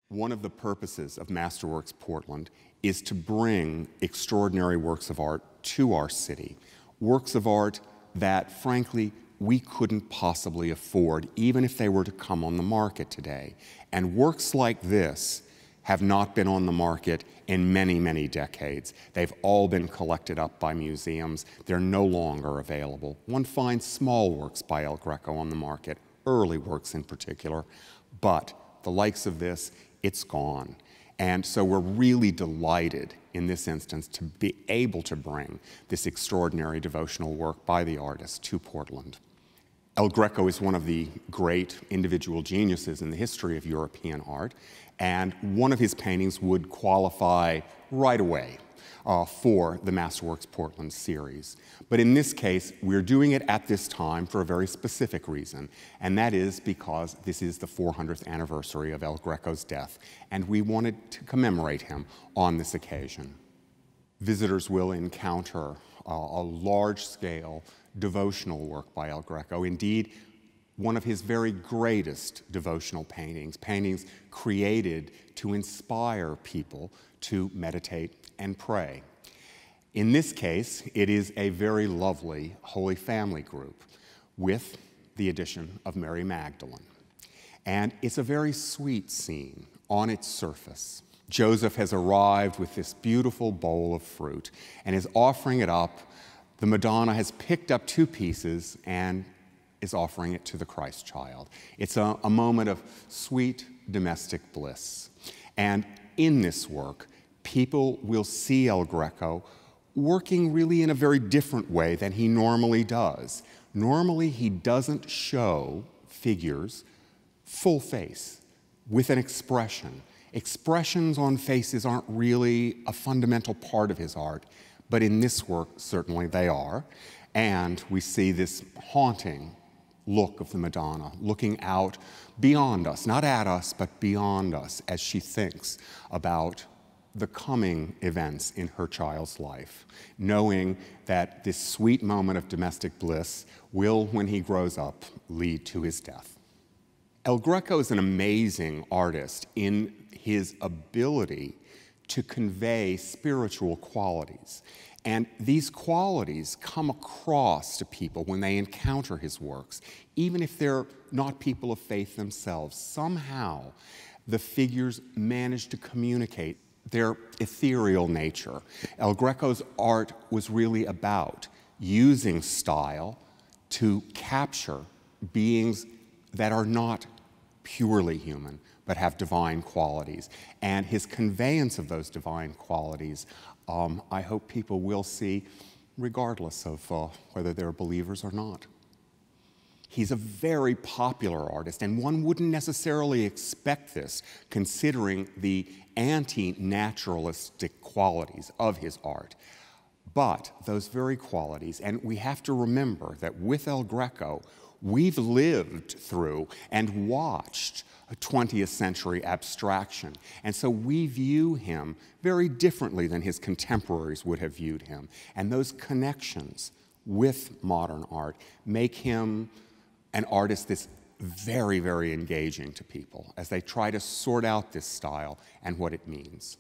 One of the purposes of Masterworks Portland is to bring extraordinary works of art to our city, works of art that, frankly, we couldn't possibly afford, even if they were to come on the market today. And works like this have not been on the market in many, many decades. They've all been collected up by museums. They're no longer available. One finds small works by El Greco on the market, early works in particular, but the likes of this, it's gone. And so we're really delighted in this instance to be able to bring this extraordinary devotional work by the artist to Portland. El Greco is one of the great individual geniuses in the history of European art, and one of his paintings would qualify right away for the Masterworks Portland series. But in this case, we're doing it at this time for a very specific reason, and that is because this is the 400th anniversary of El Greco's death, and we wanted to commemorate him on this occasion. Visitors will encounter a large-scale devotional work by El Greco, indeed, one of his very greatest devotional paintings, paintings created to inspire people to meditate and pray. In this case, it is a very lovely Holy Family group with the addition of Mary Magdalen. And it's a very sweet scene on its surface. Joseph has arrived with this beautiful bowl of fruit and is offering it up. The Madonna has picked up 2 pieces and is offering it to the Christ child. It's a moment of sweet domestic bliss. And in this work, people will see El Greco working really in a very different way than he normally does. Normally, he doesn't show figures full face with an expression. Expressions on faces aren't really a fundamental part of his art, but in this work, certainly they are. And we see this haunting look of the Madonna, looking out beyond us, not at us, but beyond us, as she thinks about the coming events in her child's life, knowing that this sweet moment of domestic bliss will, when he grows up, lead to his death. El Greco is an amazing artist in his ability to convey spiritual qualities. And these qualities come across to people when they encounter his works, even if they're not people of faith themselves. Somehow, the figures manage to communicate their ethereal nature. El Greco's art was really about using style to capture beings that are not purely human, but have divine qualities. And his conveyance of those divine qualities, I hope people will see, regardless of whether they're believers or not. He's a very popular artist, and one wouldn't necessarily expect this, considering the anti-naturalistic qualities of his art. But those very qualities, and we have to remember that with El Greco, we've lived through and watched a 20th century abstraction. And so we view him very differently than his contemporaries would have viewed him. And those connections with modern art make him an artist that's very, very engaging to people as they try to sort out this style and what it means.